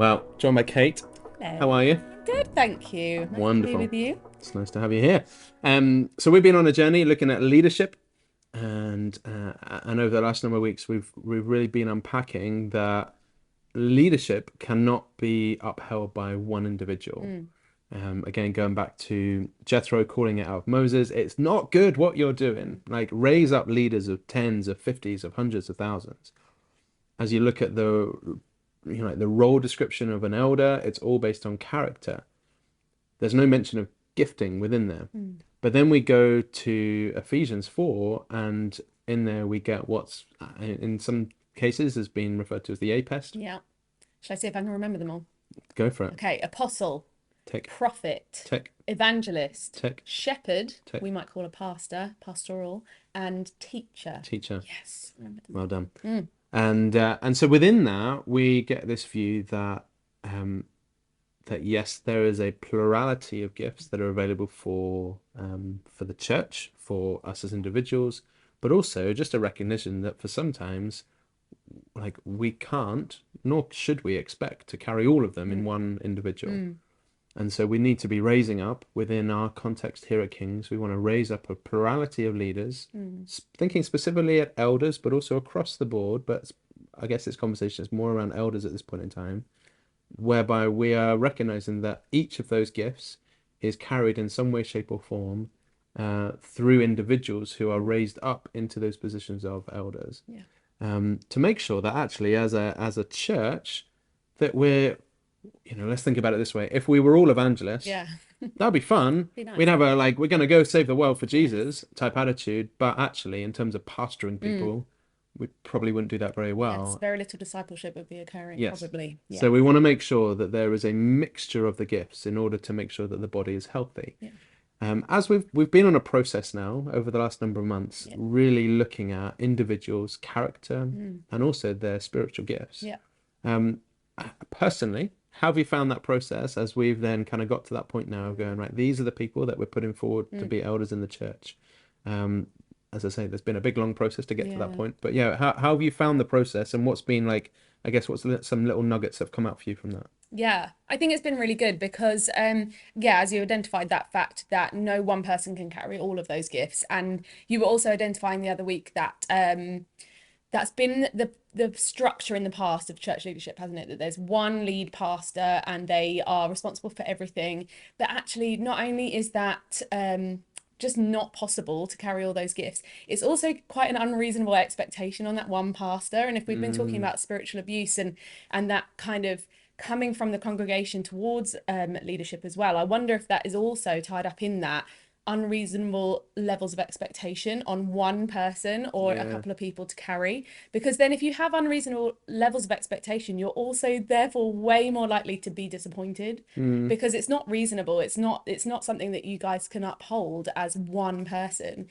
Well, joined by Kate. How Hello. are you? Good, thank you. Nice to be Wonderful. with you. It's nice to have you here. So we've been on a journey looking at leadership, and over the last number of weeks, we've really been unpacking that leadership cannot be upheld by one individual. Mm, Again, going back to Jethro calling it out of Moses, it's not good what you're doing. Like raise up leaders of tens, of fifties, of hundreds of thousands. As you look at like the role description of an elder, it's all based on character. There's no mention of gifting within there. mm. But then we go to Ephesians 4, and in there we get what's in some cases has been referred to as the apest. Yeah. Shall I see if I can remember them all? Go for it. Okay. Apostle, Tick, prophet, tick, evangelist, tick, shepherd, tick. we might call a pastor, pastoral, and teacher. Teacher. Yes. Remember them. Well done. Mm, And so within that we get this view that that yes, there is a plurality of gifts that are available for the church, for us as individuals, but also just a recognition that for sometimes, like we can't, nor should we expect to carry all of them in mm, one individual. mm, And so we need to be raising up within our context here at King's. We want to raise up a plurality of leaders, mm. thinking specifically at elders, but also across the board. But I guess this conversation is more around elders at this point in time, whereby we are recognizing that each of those gifts is carried in some way, shape, or form through individuals who are raised up into those positions of elders. Yeah. To make sure that actually, as a church, that we're, let's think about it this way: if we were all evangelists, Yeah. that'd be fun. Be nice. We'd have a like, we're going to go save the world for Yes. Jesus type attitude, but actually, in terms of pastoring Mm. people, we probably wouldn't do that very Yes. well. Very little discipleship would be occurring, Yes. probably. Yeah. So we want to make sure that there is a mixture of the gifts in order to make sure that the body is healthy. Yeah. As we've been on a process now over the last number of months, Yeah. really looking at individuals' character Mm. and also their spiritual gifts. Yeah. Um, Personally, how have you found that process as we've then kind of got to that point now of going, right, these are the people that we're putting forward to Mm. be elders in the church? Um, as I say, there's been a big long process to get to that Yeah. point. But yeah, how have you found the process and what's been like, I guess, some little nuggets have come out for you from that? Yeah, I think it's been really good because, yeah, as you identified that fact that no one person can carry all of those gifts, and you were also identifying the other week that that's been the structure in the past of church leadership, hasn't it? That there's one lead pastor and they are responsible for everything. But actually, not only is that just not possible to carry all those gifts, it's also quite an unreasonable expectation on that one pastor. And if we've been talking Mm, about spiritual abuse and that kind of coming from the congregation towards leadership as well, I wonder if that is also tied up in that unreasonable levels of expectation on one person or a yeah. couple of people to carry, because then if you have unreasonable levels of expectation, you're also therefore way more likely to be disappointed, Mm, because it's not reasonable, it's not something that you guys can uphold as one person.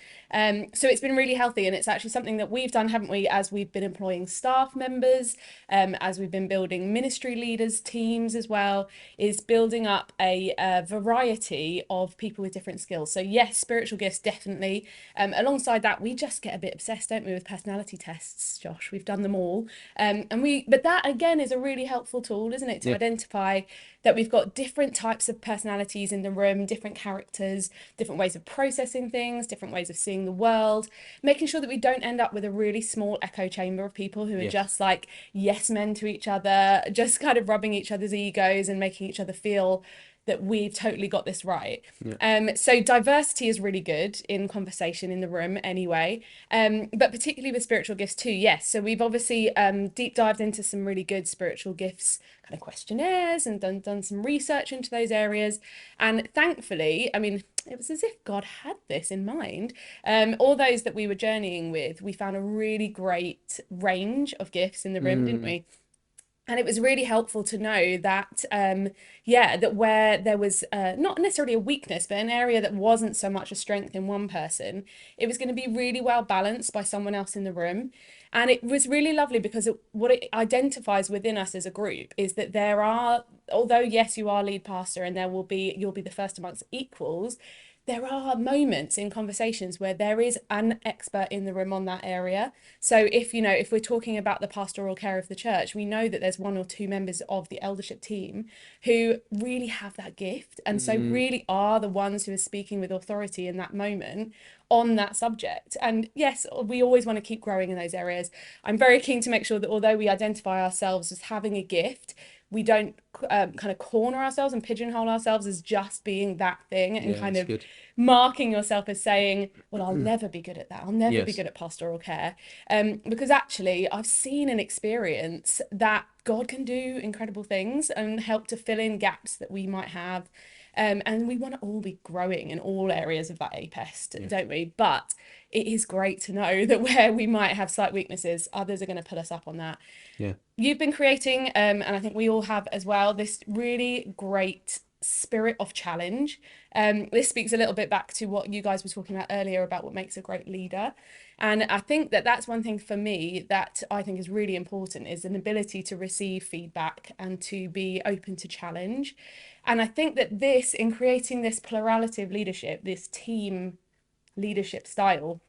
So it's been really healthy, and it's actually something that we've done, haven't we, as we've been employing staff members, as we've been building ministry leaders teams as well, is building up a variety of people with different skills. So yes, spiritual gifts definitely. Alongside that, we just get a bit obsessed, don't we, with personality tests, Josh? We've done them all, but that again is a really helpful tool, isn't it, to yeah. identify that we've got different types of personalities in the room, different characters, different ways of processing things, different ways of seeing the world, making sure that we don't end up with a really small echo chamber of people who are Yes. just like yes men to each other, just kind of rubbing each other's egos and making each other feel that we've totally got this right. Yeah. So diversity is really good in conversation in the room anyway, but particularly with spiritual gifts too. Yes, so we've obviously deep dived into some really good spiritual gifts kind of questionnaires and done some research into those areas. And thankfully, I mean, it was as if God had this in mind. All those that we were journeying with, we found a really great range of gifts in the room, didn't Mm, we? And it was really helpful to know that yeah, that where there was not necessarily a weakness but an area that wasn't so much a strength in one person, it was going to be really well balanced by someone else in the room. And it was really lovely because what it identifies within us as a group is that there are, although yes, you are lead pastor and you'll be the first amongst equals, there are moments in conversations where there is an expert in the room on that area. So if, you know, if we're talking about the pastoral care of the church, we know that there's one or two members of the eldership team who really have that gift, and so Mm, really are the ones who are speaking with authority in that moment on that subject. And yes, we always want to keep growing in those areas. I'm very keen to make sure that although we identify ourselves as having a gift, we don't kind of corner ourselves and pigeonhole ourselves as just being that thing, and yeah, kind it's of good. marking yourself as saying, well, I'll never be good at that. I'll never be Yes. good at pastoral care. Because actually, I've seen and experienced that God can do incredible things and help to fill in gaps that we might have. And we want to all be growing in all areas of that APEST, Yeah. don't we? But it is great to know that where we might have slight weaknesses, others are going to pull us up on that. Yeah. You've been creating, and I think we all have as well, this really great spirit of challenge. This speaks a little bit back to what you guys were talking about earlier about what makes a great leader. And I think that that's one thing for me that I think is really important, is an ability to receive feedback and to be open to challenge. And I think that this, in creating this plurality of leadership, this team leadership style,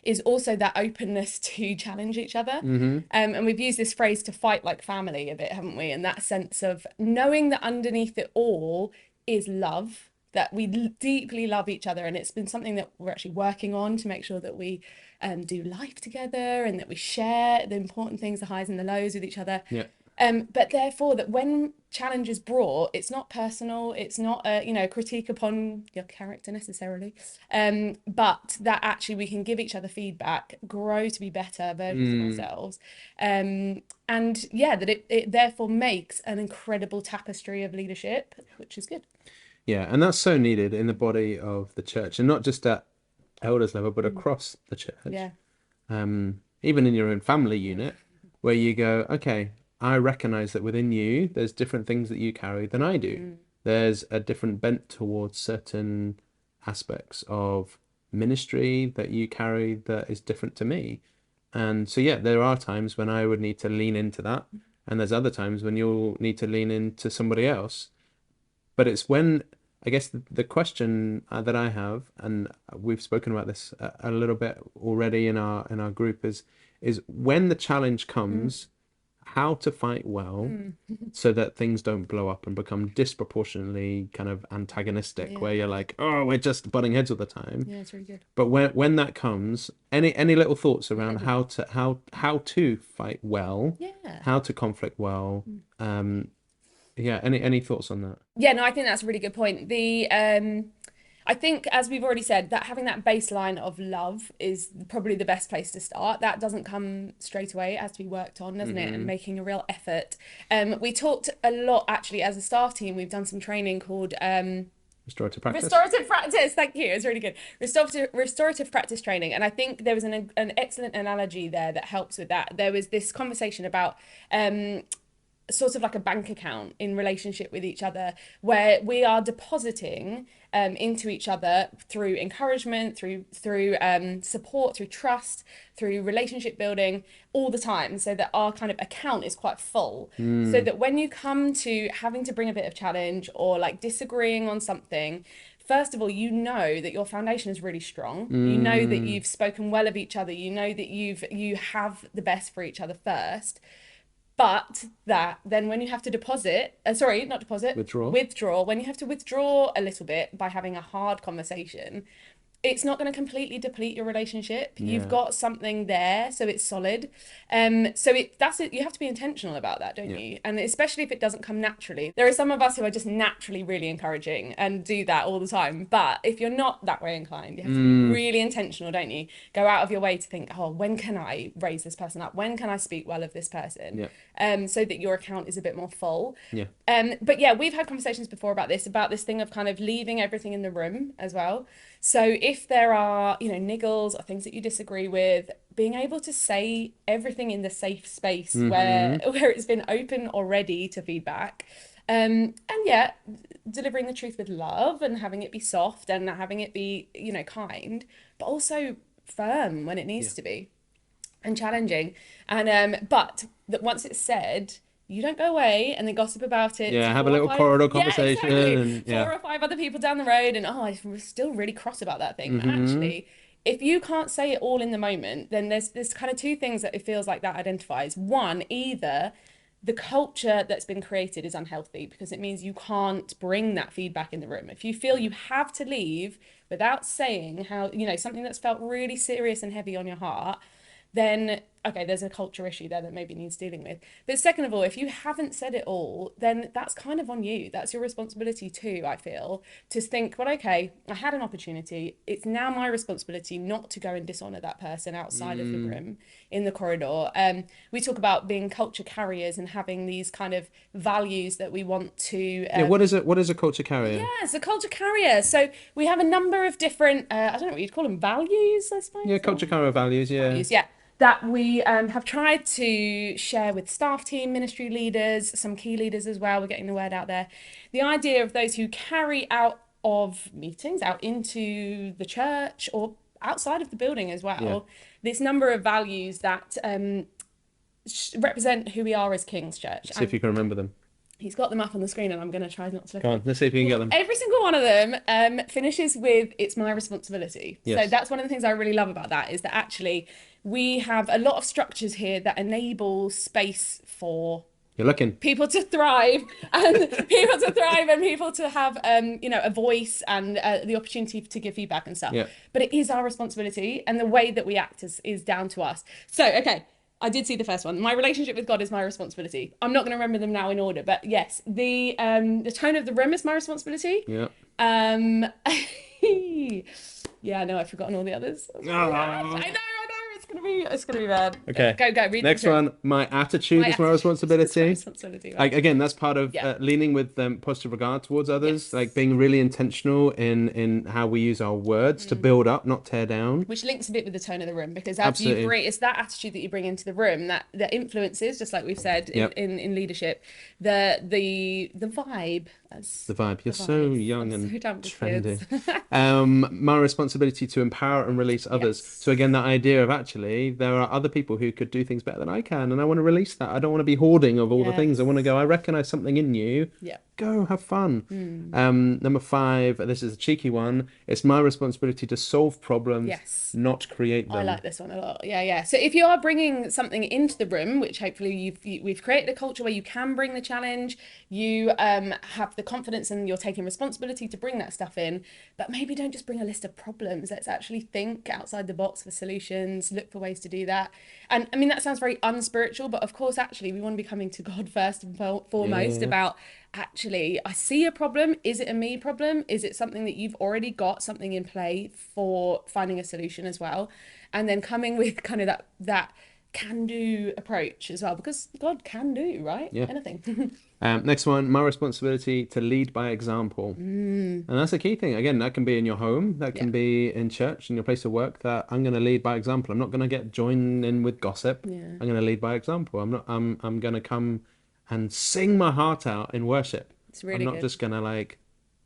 is also that openness to challenge each other. Mm-hmm. And we've used this phrase to fight like family a bit, haven't we? And that sense of knowing that underneath it all is love, that we deeply love each other. And it's been something that we're actually working on to make sure that we do life together and that we share the important things, the highs and the lows with each other. Yeah. But therefore, that when challenge is brought, it's not personal, it's not a, you know, critique upon your character necessarily, but that actually we can give each other feedback, grow to be better versions of Mm. ourselves, and yeah, that it therefore makes an incredible tapestry of leadership, which is good. Yeah, and that's so needed in the body of the church, and not just at elders level, but Mm. across the church. Yeah. Even in your own family unit, where you go, okay, I recognize that within you, there's different things that you carry than I do. Mm. There's a different bent towards certain aspects of ministry that you carry that is different to me. And so, yeah, there are times when I would need to lean into that, and there's other times when you'll need to lean into somebody else. But it's when, I guess, the question that I have, and we've spoken about this a little bit already in our group, is when the challenge Mm. comes, how to fight well Mm. so that things don't blow up and become disproportionately kind of antagonistic, Yeah. where you're like, oh, we're just butting heads all the time. Yeah, it's really good. But when that comes, any little thoughts around how to fight well, Yeah. how to conflict well, Mm. yeah, any thoughts on that? Yeah, no, I think that's a really good point. I think, as we've already said, that having that baseline of love is probably the best place to start. That doesn't come straight away; it has to be worked on, doesn't it? And Hmm. making a real effort. We talked a lot actually as a staff team. We've done some training called Restorative practice. restorative practice. Thank you. It's really good. Restorative practice training. And I think there was an excellent analogy there that helps with that. There was this conversation about sort of like a bank account in relationship with each other, where we are depositing into each other through encouragement, through support, through trust, through relationship building all the time, so that our kind of account is quite full. So Mm, that when you come to having to bring a bit of challenge or like disagreeing on something, first of all, you know that your foundation is really strong. You know that mm, you've spoken well of each other. You know that you have the best for each other first. But that then when you have to deposit, sorry, not deposit, withdraw. withdraw, when you have to withdraw a little bit by having a hard conversation, it's not going to completely deplete your relationship. You've Yeah, got something there, so it's solid. So that's it. You have to be intentional about that, don't yeah. you? And especially if it doesn't come naturally. There are some of us who are just naturally really encouraging and do that all the time. But if you're not that way inclined, you have to be Mm, really intentional, don't you? Go out of your way to think, oh, when can I raise this person up? When can I speak well of this person? yeah, So that your account is a bit more full. yeah. But yeah, we've had conversations before about this thing of kind of leaving everything in the room as well. So if there are, you know, niggles or things that you disagree with, being able to say everything in the safe space where Mm-hmm. where it's been open already to feedback. And yeah, delivering the truth with love and having it be soft and having it be, you know, kind, but also firm when it Yeah, needs to be and challenging. And but that once it's said, you don't go away and then gossip about it to Yeah, have a four or little five, corridor yeah, conversation exactly, and four yeah. or five other people down the road, and oh, I was still really cross about that thing. But Hmm. actually, if you can't say it all in the moment, then there's kind of two things that it feels like that identifies. One, either the culture that's been created is unhealthy because it means you can't bring that feedback in the room. If you feel you have to leave without saying how, something that's felt really serious and heavy on your heart, then okay, there's a culture issue there that maybe needs dealing with. But second of all, if you haven't said it all, then that's kind of on you. That's your responsibility too, I feel, to think, well, okay, I had an opportunity. It's now my responsibility not to go and dishonor that person outside of the Mm. room in the corridor. We talk about being culture carriers and having these kind of values that we want to Yeah, what is a culture carrier? yes, a culture carrier. So we have a number of different, I don't know what you'd call them, values, I Yeah, suppose, culture or carrier values, yeah. values, yeah, that we have tried to share with staff team, ministry leaders, some key leaders as well. We're getting the word out there. The idea of those who carry out of meetings, out into the church or outside of the building as Yeah. well, this number of values that represent who we are as King's Church. Let's see if And you can remember them. he's got them up on the screen, and I'm going to try not to look Go at on, them. let's see if you can get them. Every single one of them finishes with "It's my responsibility." So Yes. that's one of the things I really love about that is that actually we have a lot of structures here that enable space for You're looking. people to thrive and people to have a voice and the opportunity to give feedback and stuff. Yeah. But it is our responsibility, and the way that we act is down to us. So okay, I did see the first one. My relationship with God is my responsibility. I'm not going to remember them now in order, but yes, the tone of the room is my responsibility. Yeah. Um, yeah, no, I've forgotten all the others. I know, Ah. it's gonna be bad. Okay. Go, read them Next through. one, my attitude My is my attitude is my responsibility. responsibility, right? Like again, that's part of Yeah. leaning with positive regard towards others, like Yes. being really intentional in how we use our words to build up, not tear down. Which links a bit with the tone of the room because as you Absolutely. bring, it's that attitude that you bring into the room that influences, just like we've said Yep. in leadership, the vibe as The vibe. You're the so vibes. I'm young so and done with trendy. kids. My responsibility to empower and release others. So Yes. again, that idea of actually there are other people who could do things better than I can, and I want to release that. I don't want to be hoarding of all the things. I want to Yes. go, I recognize something in you. Yeah. Go have fun. Mm. Number five, this is a cheeky one. It's my responsibility to solve problems, Yes. not create I them. like this one a lot. Yeah, yeah. So if you are bringing something into the room, which hopefully we've created a culture where you can bring the challenge, you have the confidence and you're taking responsibility to bring that stuff in, but maybe don't just bring a list of problems. Let's actually think outside the box for solutions, look for ways to do that. And I mean that sounds very unspiritual, but of course actually we want to be coming to God first and foremost Yeah. about actually I see a problem. Is it a me problem? Is it something that you've already got something in play for finding a solution as well? And then coming with kind of that can do approach as well because God can do, right? Yeah. Anything. Next one, my responsibility to lead by example. Mm, And that's a key thing. Again, that can be in your home, that yeah. can be in church, in your place of work, that I'm going to lead by example. I'm not going to get joined in with gossip. Yeah. I'm going to lead by example. I'm going to come and sing my heart out in worship. It's I'm really not good. just going to like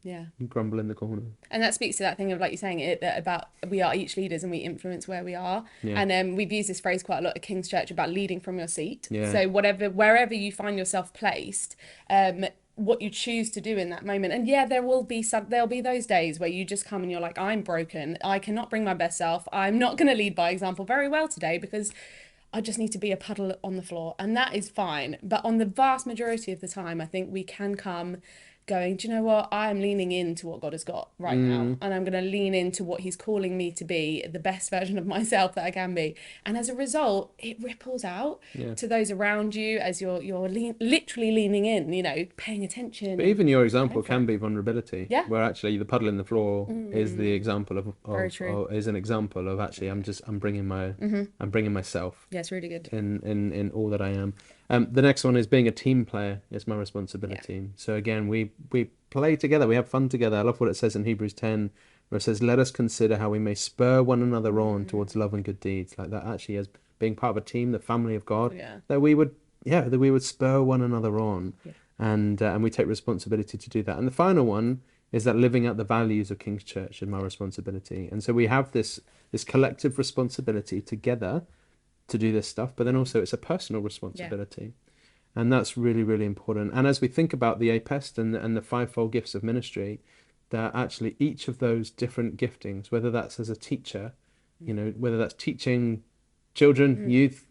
Yeah. grumble in the corner. And that speaks to that thing of like you're saying it that about we are each leaders and we influence where we are. Yeah. And we've used this phrase quite a lot at King's Church about leading from your seat. Yeah. So wherever you find yourself placed, what you choose to do in that moment. And yeah, there'll be those days where you just come and you're like, I'm broken. I cannot bring my best self. I'm not going to lead by example very well today because I just need to be a puddle on the floor. And that is fine. But on the vast majority of the time, I think we can come going, do you know what? I'm leaning into what God has got right now. Mm, And I'm going to lean into what He's calling me to be, the best version of myself that I can be. And as a result, it ripples out yeah. to those around you as you're literally leaning in, paying attention But and even your example going for can it. be vulnerability, Yeah. where actually the puddle in the floor is the Mm, example very true. is an example of actually I'm bringing myself Yeah, it's really good. in all that I am. The next one is being a team player is my Yeah. responsibility. So again, we play together, we have fun together. I love what it says in Hebrews 10, where it says, "Let us consider how we may spur one another on Mm, towards love and good deeds." Like that, actually, as being part of a team, the family of God, yeah. that we would, yeah, that we would spur one another on, Yeah. and we take responsibility to do that. And the final one is that living out the values of King's Church is my responsibility. And so we have this collective responsibility together to do this stuff, but then also it's a personal Yeah. responsibility. And that's really, really important. And as we think about the APEST and the fivefold gifts of ministry, that actually each of those different giftings, whether that's as a teacher, whether that's teaching children, Mm, youth,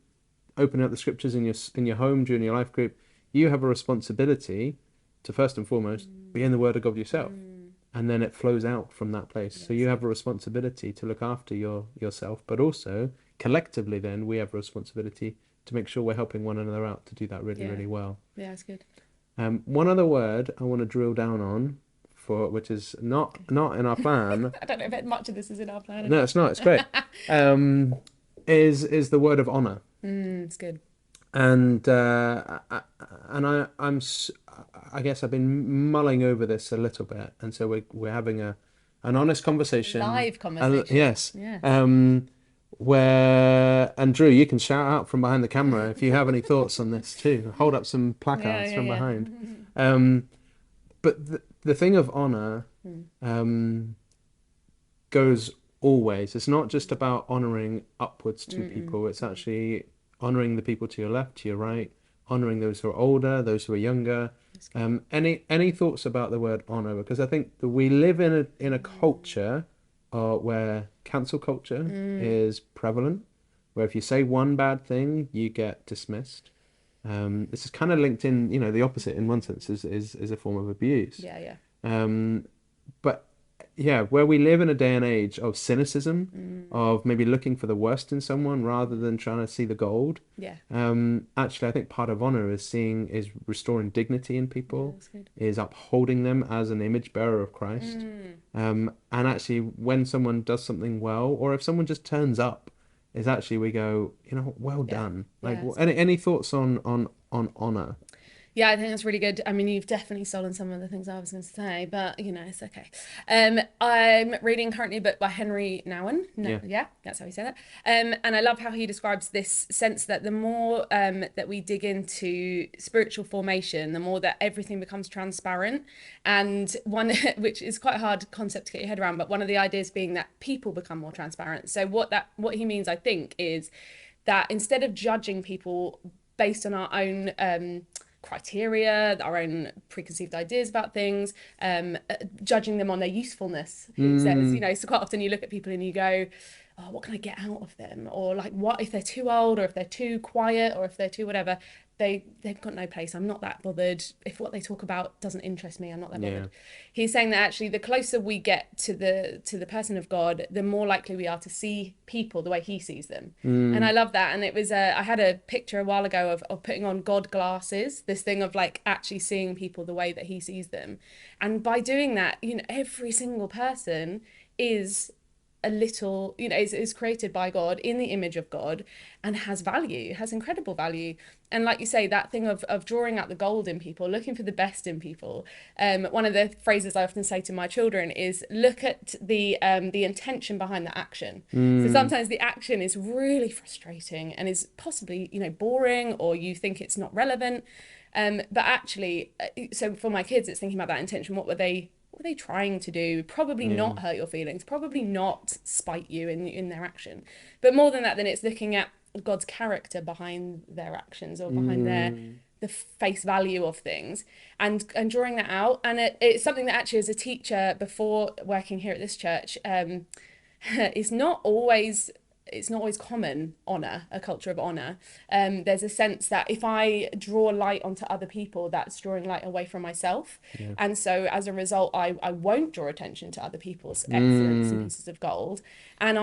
opening up the scriptures in your home during your life group, you have a responsibility to first and foremost be in the Word of God yourself, mm. and then it flows out from that place. Yeah, So it's you have good. a responsibility to look after yourself, but also collectively, then we have a responsibility to make sure we're helping one another out to do that really, Yeah, really well. yeah, it's good. One other word I want to drill down on for which is not in our plan. I don't know if much of this is in our plan at No, all. it's not. It's great. Um, is the word of honor. It's good. And I guess I've been mulling over this a little bit, and so we're having an honest conversation. Live conversation. Yes, Yes. where and Drew, you can shout out from behind the camera if you have any thoughts on this too. Hold up some Yeah, placards yeah, from yeah. behind. But the thing of honor Mm, um, goes always. It's not just about honoring upwards to mm, people. It's actually honoring the people to your left, to your right, honoring those who are older, those who are younger. that's good. Any thoughts about the word honor? Because I think that we live in a Mm, culture where cancel culture mm, is prevalent, where if you say one bad thing, you get dismissed. This is kind of linked in, the opposite in one sense is a form of abuse. yeah, yeah. Um, but yeah, where we live in a day and age of cynicism, Mm, of maybe looking for the worst in someone rather than trying to see the gold. yeah, Actually, I think part of honor is restoring dignity in yeah, people, that's good. is upholding them as an image bearer of Christ. Mm, And actually, when someone does something well, or if someone just turns up, is actually we go, well yeah, done. Like, yeah, it's any good. any thoughts on honor? Yeah, I think that's really good. I mean, you've definitely stolen some of the things I was going to say, but it's okay. I'm reading currently a book by Henry Nouwen. No, Yeah. yeah, that's how you say that. And I love how he describes this sense that the more that we dig into spiritual formation, the more that everything becomes transparent. And one, which is quite a hard concept to get your head around, but one of the ideas being that people become more transparent. So what he means, I think, is that instead of judging people based on our own criteria, our own preconceived ideas about things, judging them on their usefulness, he says. Mm, So quite often you look at people and you go, oh, what can I get out of them? Or like, what if they're too old, or if they're too quiet, or if they're too whatever, they've got no place. I'm not that bothered. If what they talk about doesn't interest me, I'm not that yeah. bothered. He's saying that actually the closer we get to the person of God, the more likely we are to see people the way he sees them. And I Mm, love that. And it was I had a picture a while ago of putting on God glasses, this thing of like actually seeing people the way that he sees them. And by doing that, every single person is a little, is created by God in the image of God and has value, has incredible value. And like you say, that thing of drawing out the gold in people, looking for the best in people. One of the phrases I often say to my children is look at the intention behind the action. So mm, sometimes the action is really frustrating and is possibly, boring, or you think it's not relevant. But actually, so for my kids, it's thinking about that intention. What were they trying to do? Probably yeah. not hurt your feelings, probably not spite you in their action. But more than that, then it's looking at God's character behind their actions, or behind Mm, the face value of things, and drawing that out. And it's something that actually, as a teacher before working here at this church, it's not always common honor, a culture of honor. There's a sense that if I draw light onto other people, that's drawing light away from myself. yeah. And so as a result, I won't draw attention to other people's excellence and Mm, pieces of gold. And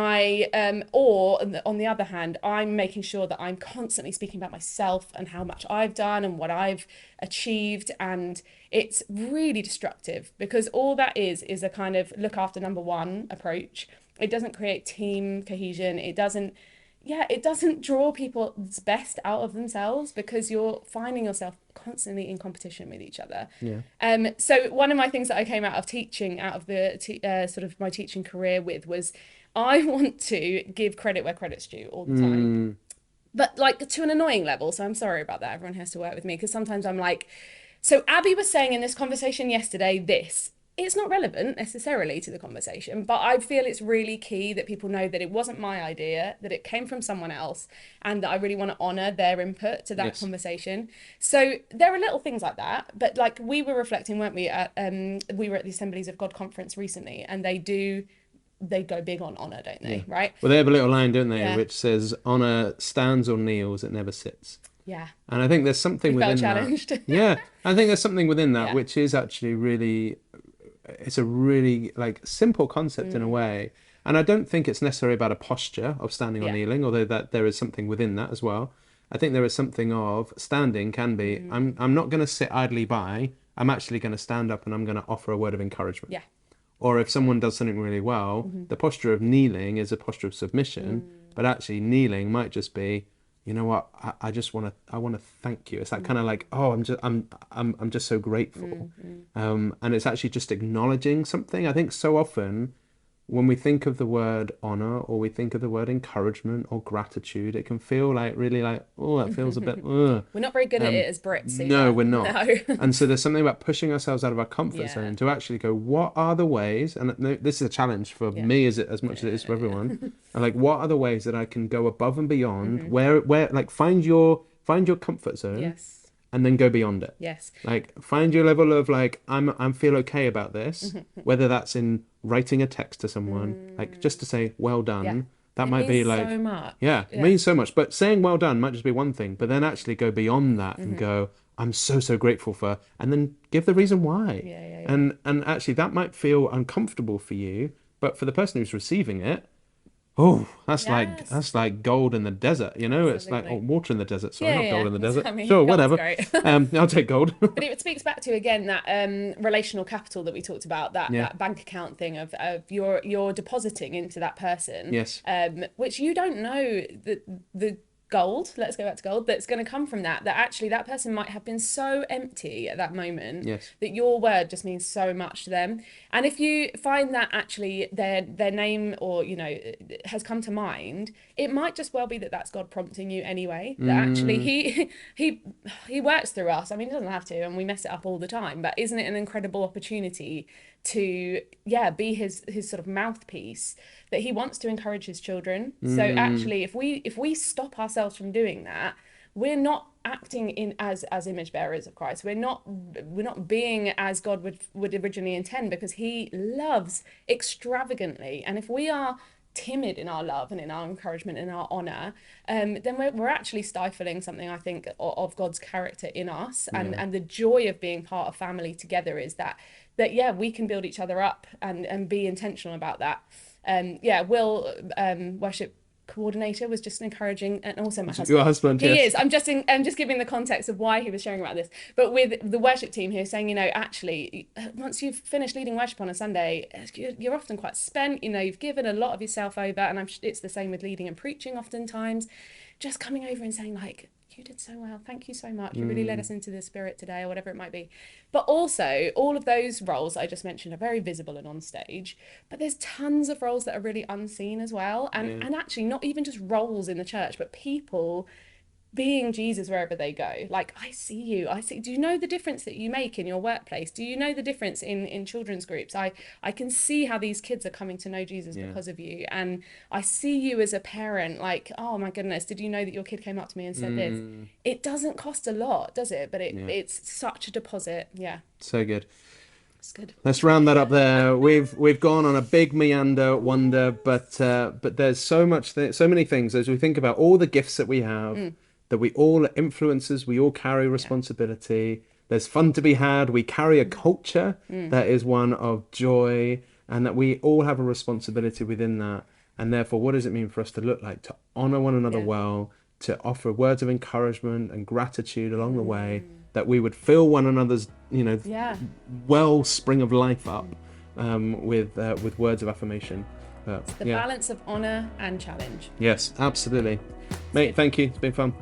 or on the other hand, I'm making sure that I'm constantly speaking about myself and how much I've done and what I've achieved. And it's really destructive, because all that is a kind of look after number one approach. It doesn't create team cohesion. It doesn't draw people's best out of themselves, because you're finding yourself constantly in competition with each other. yeah. So one of my things that I came out of teaching, out of the sort of my teaching career with, was I want to give credit where credit's due all the time, Mm, but like to an annoying level. So I'm sorry about that. Everyone has to work with me, because sometimes I'm like, so Abby was saying in this conversation yesterday this. it's not relevant necessarily to the conversation, but I feel it's really key that people know that it wasn't my idea, that it came from someone else, and that I really want to honour their input to that Yes. conversation. So there are little things like that, but like we were reflecting, weren't we? We were at the Assemblies of God conference recently, and they go big on honour, don't Yeah. they? Right? Well, they have a little line, don't they, Yeah. which says, "Honor stands or kneels, it never sits." Yeah. And I think there's something We felt within that. challenged. Yeah, I think there's something within that Yeah. which is actually really, it's a really like simple concept in a way. And I don't think it's necessarily about a posture of standing or Yeah. kneeling, although that there is something within that as well. I think there is something of standing can be, I'm not going to sit idly by. I'm actually going to stand up and I'm going to offer a word of encouragement. Yeah. Or if someone does something really well, the posture of kneeling is a posture of submission, but actually kneeling might just be, you know what, I just want to, I want to thank you. It's that kind of like, oh, I'm just so grateful. And it's actually just acknowledging something. I think so often when we think of the word honor or we think of the word encouragement or gratitude, it can feel like really like, oh, that feels a bit, ugh. We're not very good at it as Brits No, either. we're not. No. And so there's something about pushing ourselves out of our comfort Yeah. zone to actually go, what are the ways? And this is a challenge for Yeah. me as much as it is for everyone. And like, what are the ways that I can go above and beyond? Where like find your comfort zone Yes. and then go beyond it. Yes. Like find your level of like I'm feel okay about this, whether that's in writing a text to someone, like just to say well done. Yeah. That It might be means like so much. yeah, it means so much. But saying well done might just be one thing, but then actually go beyond that and go, I'm so grateful for, and then give the reason why. Yeah. And actually that might feel uncomfortable for you, but for the person who's receiving it, oh, Yes. that's like gold in the desert, you know? It's like Absolutely. water in the desert. Sorry, not gold in the desert. I mean, Sure, gold's whatever. great. I'll take gold. But it speaks back to again that relational capital that we talked about, that Yeah. that bank account thing of you're depositing into that person, Yes. which you don't know the gold. Let's go back to gold. That's going to come from that. That actually that person might have been so empty at that moment Yes. that your word just means so much to them. And if you find that actually their name or has come to mind, it might just well be that that's God prompting you anyway. That actually he works through us. I mean, he doesn't have to, and we mess it up all the time. But isn't it an incredible opportunity to be his sort of mouthpiece, that he wants to encourage his children? So actually if we stop ourselves from doing that, we're not acting in as image bearers of Christ. We're not being as God would originally intend, because he loves extravagantly. And if we are timid in our love and in our encouragement and our honor, then we're actually stifling something, I think, of God's character in us. And the joy of being part of family together is that we can build each other up and be intentional about that. Will, worship coordinator, was just encouraging, and also my husband. Your husband, He yes. is. I'm just giving the context of why he was sharing about this. But with the worship team, he was saying, actually, once you've finished leading worship on a Sunday, you're often quite spent. You've given a lot of yourself over, and it's the same with leading and preaching. Oftentimes, just coming over and saying like, you did so well, thank you so much, you really led us into the spirit today, or whatever it might be. But also all of those roles I just mentioned are very visible and on stage, but there's tons of roles that are really unseen as well, and actually not even just roles in the church, but people being Jesus wherever they go. Like, I see. Do you know the difference that you make in your workplace? Do you know the difference in children's groups? I can see how these kids are coming to know Jesus because of you. And I see you as a parent, like, oh my goodness, did you know that your kid came up to me and said this? It doesn't cost a lot, does it? But it's such a deposit. Yeah. So good. It's good. Let's round that up there. We've gone on a big meander wonder, but there's so many things as we think about all the gifts that we have, that we all are influencers, we all carry responsibility. There's fun to be had. We carry a culture that is one of joy, and that we all have a responsibility within that. And therefore, what does it mean for us to look like? To honor one another well, to offer words of encouragement and gratitude along the way, that we would fill one another's, wellspring of life up with words of affirmation. It's the balance of honor and challenge. Yes, absolutely. Mate, thank you. It's been fun.